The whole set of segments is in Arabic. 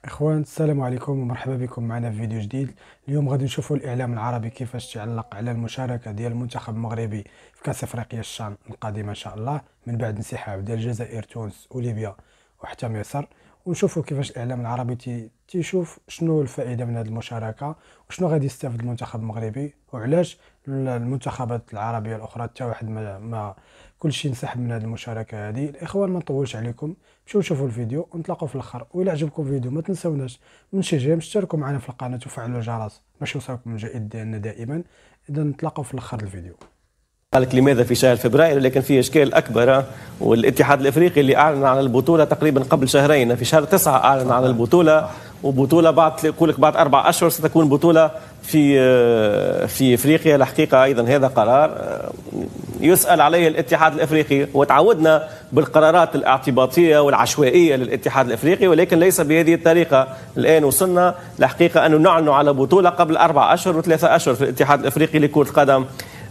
اخوان، السلام عليكم ومرحبا بكم معنا في فيديو جديد. اليوم غادي نشوفوا الاعلام العربي كيفاش تعلق على المشاركه ديال المنتخب المغربي في كاس افريقيا الشان القادمه ان شاء الله من بعد انسحاب ديال الجزائر، تونس وليبيا وحتى مصر. ونشوفوا كيفاش الاعلام العربي تيشوف شنو الفائده من هذه المشاركه وشنو غادي يستافد المنتخب المغربي، وعلاش المنتخبات العربيه الاخرى حتى واحد ما كلشي انسحب من هذه المشاركه هذه. الاخوان، ما نطولش عليكم، مشيو شوفوا الفيديو ونتلاقوا في الاخر. والى عجبكم الفيديو ما تنساوناش من شي جيم اشتركوا معنا في القناه وفعلوا الجرس باش يوصلكم الجديد ديالنا دائما. اذا نتلاقوا في الاخر الفيديو. قالك لماذا في شهر فبراير؟ لكن في اشكال اكبر، والاتحاد الافريقي اللي اعلن عن البطوله تقريبا قبل شهرين في شهر 9 اعلن عن البطوله، وبطوله بعد يقول لك بعد 4 اشهر ستكون بطوله في افريقيا. الحقيقه ايضا هذا قرار يسال عليه الاتحاد الافريقي، وتعودنا بالقرارات الاعتباطيه والعشوائيه للاتحاد الافريقي، ولكن ليس بهذه الطريقه. الان وصلنا الحقيقه انه نعلن على بطوله قبل 4 اشهر و3 اشهر في الاتحاد الافريقي لكره القدم.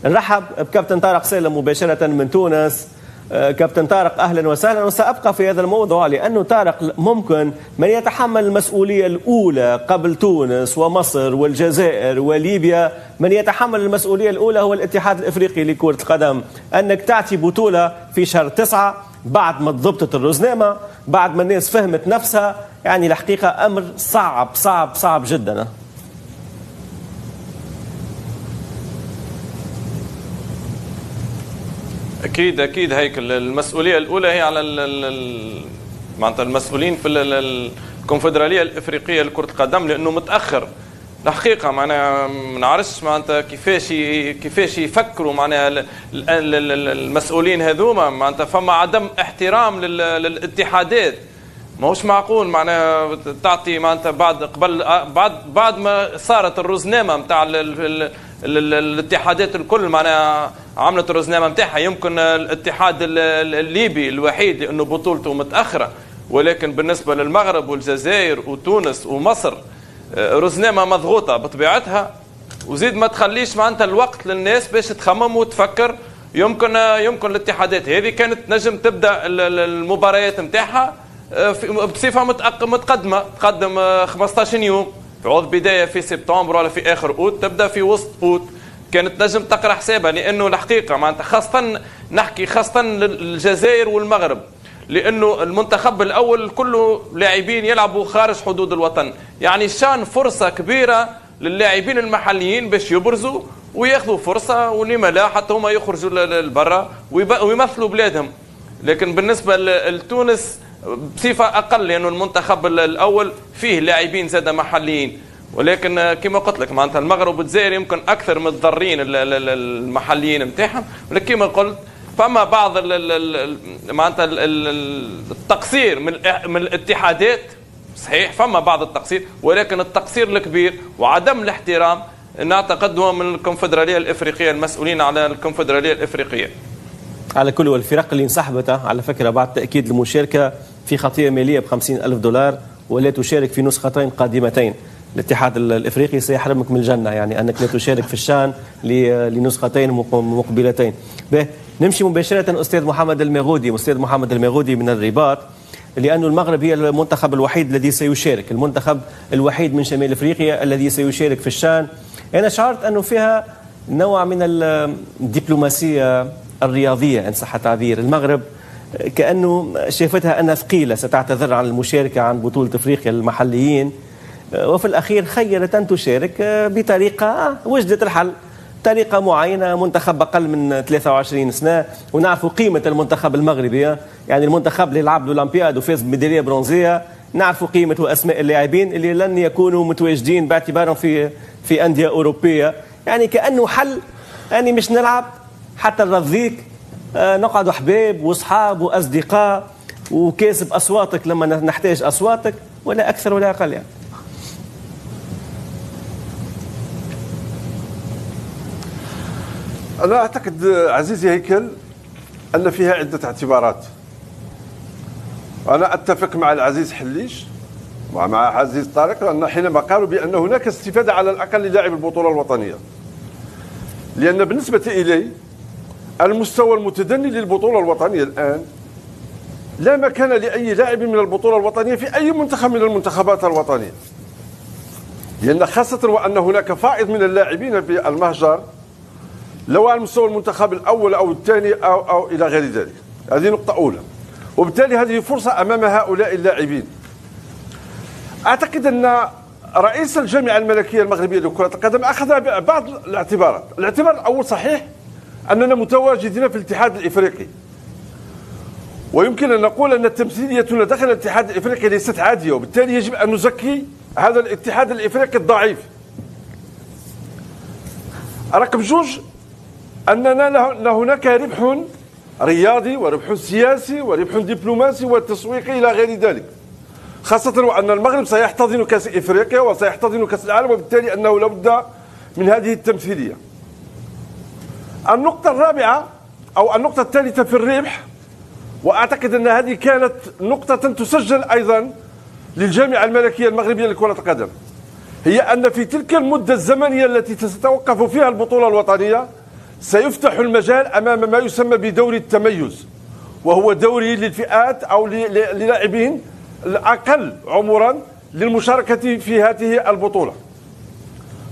نرحب بكابتن طارق سالم مباشرة من تونس. كابتن طارق، أهلا وسهلا. وسأبقى في هذا الموضوع لأنه طارق ممكن من يتحمل المسؤولية الأولى قبل تونس ومصر والجزائر وليبيا، من يتحمل المسؤولية الأولى هو الاتحاد الإفريقي لكرة القدم. أنك تعطي بطولة في شهر 9 بعد ما ضبطت الرزنامة، بعد ما الناس فهمت نفسها، يعني الحقيقة أمر صعب صعب صعب جدا. اكيد هيكل المسؤوليه الاولى هي على معناتها المسؤولين في الكونفدراليه الافريقيه لكره القدم، لانه متاخر الحقيقه. معناها ما نعرفش معناتها كيفاش يفكروا معناها المسؤولين هذوما. معناتها فما عدم احترام للاتحادات. ماهوش معقول معناها تعطي معناتها بعد ما صارت الرزنامه نتاع الاتحادات الكل معناها عملت الرزنامه نتاعها. يمكن الاتحاد الليبي الوحيد لانه بطولته متاخره، ولكن بالنسبه للمغرب والجزائر وتونس ومصر رزنامه مضغوطه بطبيعتها، وزيد ما تخليش معناتها الوقت للناس باش تخمم وتفكر. يمكن الاتحادات هذه كانت نجم تبدا المباريات نتاعها بصفه متقدمه، تقدم 15 يوم، تعود بدايه في سبتمبر ولا في اخر اوت، تبدا في وسط اوت. كانت نجم تقرا حسابها، لانه الحقيقه معناتها خاصه للجزائر والمغرب، لانه المنتخب الاول كله لاعبين يلعبوا خارج حدود الوطن. يعني شان فرصه كبيره للاعبين المحليين باش يبرزوا وياخذوا فرصه، ولما لا حتى هما يخرجوا لبرا ويمثلوا بلادهم. لكن بالنسبه لتونس بصفه اقل، لانه المنتخب الاول فيه لاعبين زاد محليين، ولكن كما قلت لك معناتها المغرب والجزائر يمكن اكثر متضررين المحليين نتاعهم. ولكن كما قلت فما بعض معناتها التقصير من الاتحادات، صحيح فما بعض التقصير، ولكن التقصير الكبير وعدم الاحترام نعتقد هو من الكونفدراليه الافريقيه، المسؤولين على الكونفدراليه الافريقيه. على كل، والفرق اللي انسحبت على فكرة بعد تأكيد المشاركة في خطية مالية ب$50,000 ولا تشارك في نسختين قادمتين. الاتحاد الافريقي سيحرمك من الجنه، يعني انك لا تشارك في الشان لنسختين مقبلتين. نمشي مباشره استاذ محمد المغودي من الرباط، لانه المغرب هي المنتخب الوحيد الذي سيشارك، المنتخب الوحيد من شمال افريقيا الذي سيشارك في الشان. انا شعرت انه فيها نوع من الدبلوماسيه الرياضيه ان صح التعبير. المغرب كانه شافتها انها ثقيله ستعتذر عن المشاركه عن بطوله افريقيا للمحليين، وفي الأخير خيرت أن تشارك بطريقة وجدت الحل، طريقة معينة. منتخب أقل من 23 سنة، ونعرف قيمة المنتخب المغربي، يعني المنتخب اللي لعب الأولمبياد وفاز بميدالية برونزية، نعرف قيمة وأسماء اللاعبين اللي لن يكونوا متواجدين باعتبارهم في أندية أوروبية. يعني كأنه حل، يعني مش نلعب حتى نرضيك، نقعد أحباب وأصحاب وأصدقاء وكاسب أصواتك لما نحتاج أصواتك، ولا أكثر ولا أقل. يعني أنا أعتقد عزيزي هيكل أن فيها عدة اعتبارات. أنا أتفق مع العزيز حليش ومع عزيز طارق، لأن حينما قالوا بأن هناك استفادة على الأقل للاعب البطولة الوطنية، لأن بالنسبة إلي المستوى المتدني للبطولة الوطنية الآن لا مكان لأي لاعب من البطولة الوطنية في أي منتخب من المنتخبات الوطنية، لأن خاصة وأن هناك فائض من اللاعبين في المهجر لو على مستوى المنتخب الأول أو الثاني أو إلى غير ذلك. هذه نقطة أولى، وبالتالي هذه فرصة أمام هؤلاء اللاعبين. أعتقد أن رئيس الجامعة الملكية المغربية لكرة القدم أخذ بعض الاعتبارات. الاعتبار الأول صحيح أننا متواجدين في الاتحاد الإفريقي، ويمكن أن نقول أن تمثيليتنا داخل الاتحاد الإفريقي ليست عادية، وبالتالي يجب أن نزكي هذا الاتحاد الإفريقي الضعيف. رقم 2 أننا هناك ربح رياضي وربح سياسي وربح دبلوماسي وتسويقي إلى غير ذلك، خاصة وأن المغرب سيحتضن كأس إفريقيا وسيحتضن كأس العالم، وبالتالي أنه لابد من هذه التمثيلية. النقطة الرابعة أو النقطة الثالثة في الربح، وأعتقد أن هذه كانت نقطة تسجل أيضا للجامعة الملكية المغربية لكرة القدم، هي أن في تلك المدة الزمنية التي ستتوقف فيها البطولة الوطنية سيفتح المجال أمام ما يسمى بدوري التميز، وهو دوري للفئات أو للاعبين الأقل عمرا للمشاركة في هذه البطولة.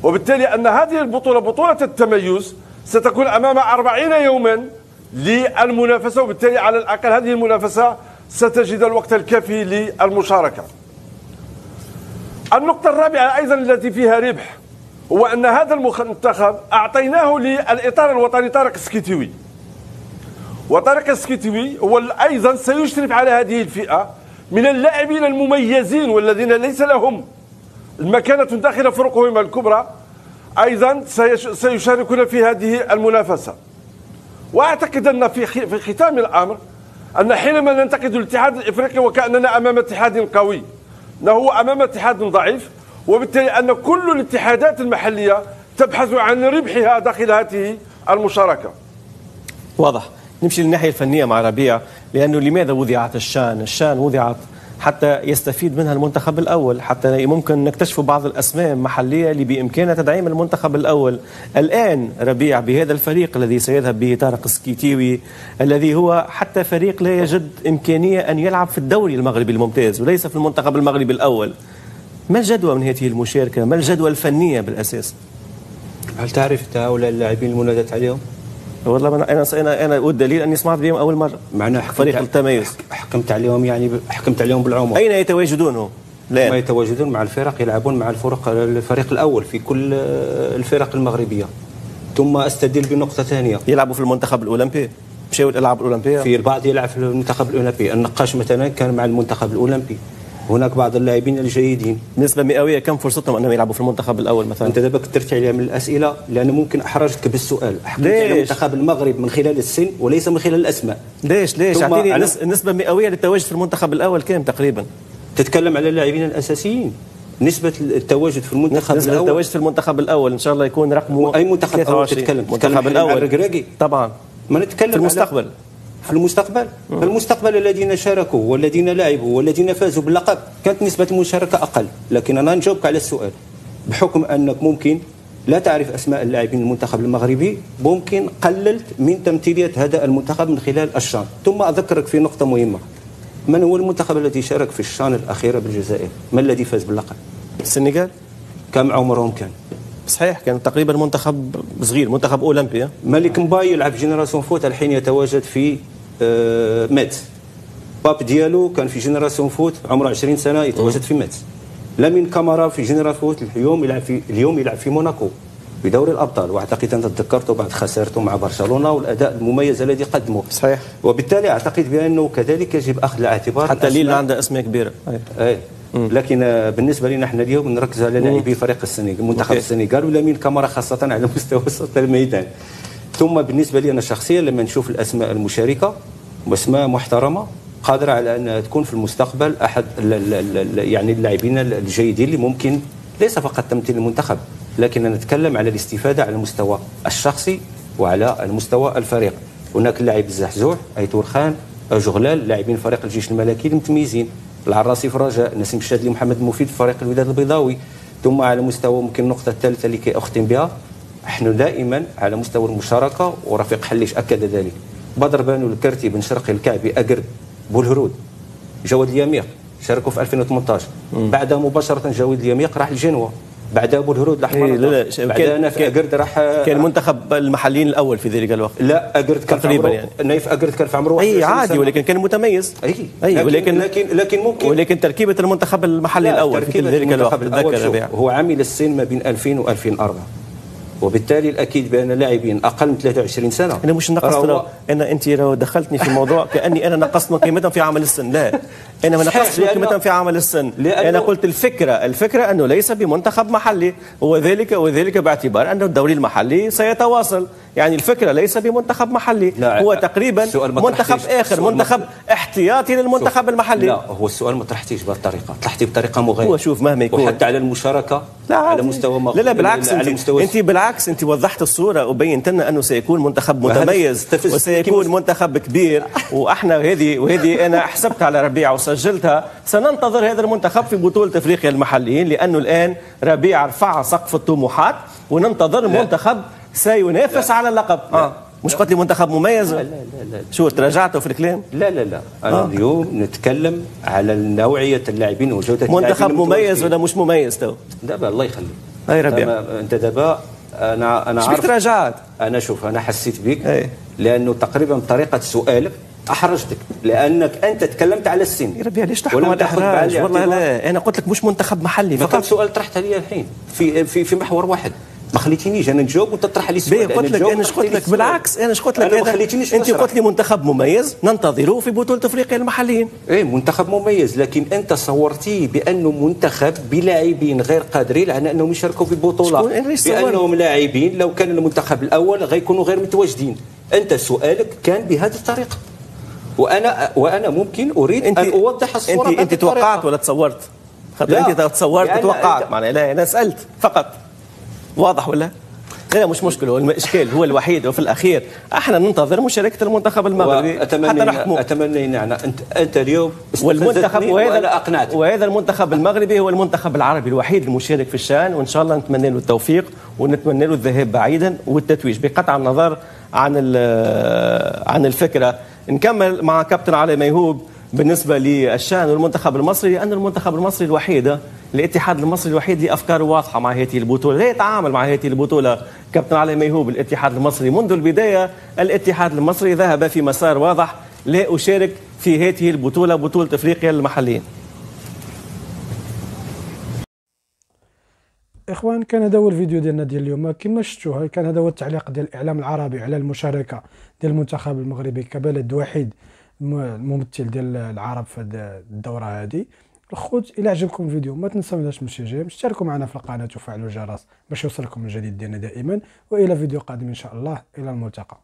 وبالتالي أن هذه البطولة بطولة التميز ستكون أمام 40 يوما للمنافسة، وبالتالي على الأقل هذه المنافسة ستجد الوقت الكافي للمشاركة. النقطة الرابعة أيضا التي فيها ربح هو أن هذا المنتخب أعطيناه للإطار الوطني طارق السكيتيوي، وطارق السكيتيوي هو أيضا سيشرف على هذه الفئة من اللاعبين المميزين والذين ليس لهم المكانة داخل فرقهم الكبرى، أيضا سيشاركون في هذه المنافسة. وأعتقد أن في ختام الأمر أن حينما ننتقد الاتحاد الإفريقي وكأننا أمام اتحاد قوي، هو أمام اتحاد ضعيف، وبالتالي أن كل الاتحادات المحلية تبحث عن ربحها داخل هذه المشاركة. واضح. نمشي للناحية الفنية مع ربيع، لأنه لماذا وضعت الشان وضعت حتى يستفيد منها المنتخب الأول، حتى ممكن نكتشف بعض الأسماء المحلية اللي بإمكانها تدعيم المنتخب الأول. الآن ربيع بهذا الفريق الذي سيذهب به طارق السكيتيوي، الذي هو حتى فريق لا يجد إمكانية أن يلعب في الدوري المغربي الممتاز وليس في المنتخب المغربي الأول، ما الجدوى من هذه المشاركة؟ ما الجدوى الفنية بالأساس؟ هل تعرف هؤلاء اللاعبين المنادات عليهم؟ والله انا والدليل اني سمعت بهم اول مره. معناه فريق التميز حكمت عليهم، يعني حكمت عليهم بالعمر. اين يتواجدون هم؟ لا ما يتواجدون مع الفرق، يلعبون مع الفريق الاول في كل الفرق المغربيه. ثم استدل بنقطه ثانيه، يلعبوا في المنتخب الاولمبي، مشاو الالعاب الاولمبيه. في البعض يلعب في المنتخب الاولمبي، النقاش مثلا كان مع المنتخب الاولمبي. هناك بعض اللاعبين الجيدين نسبة مئوية كم فرصتهم انهم يلعبوا في المنتخب الاول مثلا؟ انت دابا كثرت عليها من الاسئله، لانه ممكن احرجتك بالسؤال. حكمت على منتخب المغرب من خلال السن وليس من خلال الاسماء. ليش اعطيني نسبة مئوية للتواجد في المنتخب الاول كم تقريبا؟ تتكلم على اللاعبين الاساسيين. نسبة التواجد في المنتخب الأول، التواجد في المنتخب الأول إن شاء الله يكون رقمه أي منتخب أول تتكلم؟ المنتخب الأول طبعا. ما نتكلم في المستقبل. في المستقبل المستقبل الذين شاركوا والذين لعبوا والذين فازوا باللقب كانت نسبة المشاركة أقل، لكن أنا نجاوبك على السؤال بحكم أنك ممكن لا تعرف أسماء اللاعبين المنتخب المغربي، ممكن قللت من تمثيلية هذا المنتخب من خلال الشان. ثم أذكرك في نقطة مهمة، من هو المنتخب الذي شارك في الشان الأخيرة بالجزائر؟ ما الذي فاز باللقب؟ السنغال. كم عمرهم كان؟ صحيح كان تقريبا منتخب صغير، منتخب أولمبي. مالك مباي يلعب في جينيراسيون فوت الحين يتواجد في ميتس. باب ديالو كان في جينيراسيون فوت عمره 20 سنه يتواجد في ميتس. لامين كامارا في جينيراسيون فوت اليوم يلعب في موناكو في دوري الابطال، واعتقد انت تذكرته بعد خسارته مع برشلونه والاداء المميز الذي قدمه. صحيح. وبالتالي اعتقد بانه كذلك يجب اخذ الاعتبار حتى ليل عنده اسماء كبيره. لكن بالنسبه لنا احنا اليوم نركز على لاعبي فريق السنغال، منتخب السنغال، ولامين كامارا خاصه على مستوى وسط الميدان. ثم بالنسبه لي انا شخصيا لما نشوف الاسماء المشاركه واسماء محترمه قادره على ان تكون في المستقبل احد يعني اللاعبين الجيدين اللي ممكن ليس فقط تمثيل المنتخب، لكن نتكلم على الاستفاده على المستوى الشخصي وعلى المستوى الفريق. هناك اللاعب الزحزوح، ايتور خان، جغلال، لاعبين فريق الجيش الملكي المتميزين، العراصي في الرجاء، نسيم الشاذلي، محمد المفيد في فريق الوداد البيضاوي. ثم على مستوى ممكن النقطه الثالثه اللي كأختم بها، نحن دائما على مستوى المشاركه، ورفيق حليش اكد ذلك، بدر بانو الكرتي، بن شرقي، الكعبي، اقرد، بولهرود، جواد اليميق شاركوا في 2018. بعدها مباشره جواد اليميق راح لجنوة، بعدها بولهرود الاحمر. بعدها نايف اقرد راح كان منتخب المحليين الاول في ذلك الوقت. لا اقرد كان تقريبا يعني. نايف اقرد كان في عمره اي عادي، ولكن كان متميز. اي لكن ممكن، ولكن تركيبه المنتخب المحلي الاول في ذلك الوقت تذكر هو عامل السن ما بين 2000 و 2004، وبالتالي الاكيد بان لاعبين اقل من 23 سنه. انا مش نقصت، انت لو دخلتني في موضوع كاني انا نقصت من قيمتهم في عمل السن. لا، انا ما نقصتش من قيمتهم في عمل السن. انا قلت الفكره انه ليس بمنتخب محلي، وذلك باعتبار ان الدوري المحلي سيتواصل. يعني الفكره ليس بمنتخب محلي، هو تقريبا منتخب اخر، منتخب احتياطي للمنتخب المحلي. لا، هو السؤال ما طرحتيش بهالطريقه، طرحتيه بطريقه مغايره. هو شوف مهما يكون، وحتى على المشاركه على مستوى لا بالعكس، انت وضحت الصوره وبينت لنا انه سيكون منتخب متميز وسيكون منتخب كبير. واحنا وهذه انا حسبت على ربيع وسجلتها، سننتظر هذا المنتخب في بطوله افريقيا المحليين، لانه الان ربيع رفع سقف الطموحات وننتظر منتخب سينافس على اللقب. مش قلت لي منتخب مميز؟ لا شو تراجعتوا في الكلام؟ لا انا اليوم نتكلم على نوعيه اللاعبين وجوده اللاعبين. منتخب مميز ولا مش مميز تو؟ دابا الله يخليك. اي ربيع انت دابا انا عارف تراجعت. انا شوف انا حسيت بك لانه تقريبا طريقه سؤالك احرجتك، لانك انت تكلمت على السن. يا ربي ليش تحكم على الاحراج؟ والله لا، انا قلت لك مش منتخب محلي فقط. سؤال طرحته لي الحين في محور واحد، ما خليتينيش انا نجاوب وانت تطرح لي السؤال. قلت لك انا قلت لك بالعكس، انا قلت لك انت قلت لي منتخب مميز ننتظره في بطوله افريقيا المحليين. منتخب مميز، لكن انت صورتيه بانه منتخب بلاعبين غير قادرين على انهم يشاركوا في البطوله، بانهم لاعبين لو كان المنتخب الاول غيكونوا غير متواجدين. انت سؤالك كان بهذه الطريقه، وانا ممكن اريد ان اوضح الصوره. انت توقعت ولا تصورت؟ انت تصورت وتوقعت معناها؟ لا، انا سالت فقط. واضح ولا؟ لا مش مشكله، هو الاشكال هو الوحيد، وفي الاخير احنا ننتظر مشاركه المنتخب المغربي حتى نحكموا. اتمنى يعني انت اليوم والمنتخب وانا اقنعت، وهذا المنتخب المغربي هو المنتخب العربي الوحيد المشارك في الشان، وان شاء الله نتمنى له التوفيق ونتمنى له الذهاب بعيدا والتتويج بقطع النظر عن الفكره. نكمل مع كابتن علي ميهوب بالنسبه للشان والمنتخب المصري، لان المنتخب المصري الوحيد، الاتحاد المصري الوحيد اللي افكاره واضحه مع هذه البطوله، لا يتعامل مع هذه البطوله. كابتن علي ميهوب، الاتحاد المصري منذ البدايه، الاتحاد المصري ذهب في مسار واضح، لا اشارك في هذه البطوله، بطوله افريقيا للمحليين. اخوان، كان هذا هو الفيديو ديالنا ديال اليوم. كما شفتوا كان هذا هو التعليق ديال الاعلام العربي على المشاركه ديال المنتخب المغربي كبلد وحيد ممثل ديال العرب في الدوره هذه. الخوت، الى عجبكم الفيديو ما تنساوناش من الشجاع، اشتركوا معنا في القناه وفعلوا الجرس باش يوصلكم الجديد ديالنا دائما، والى فيديو قادم ان شاء الله. الى الملتقى.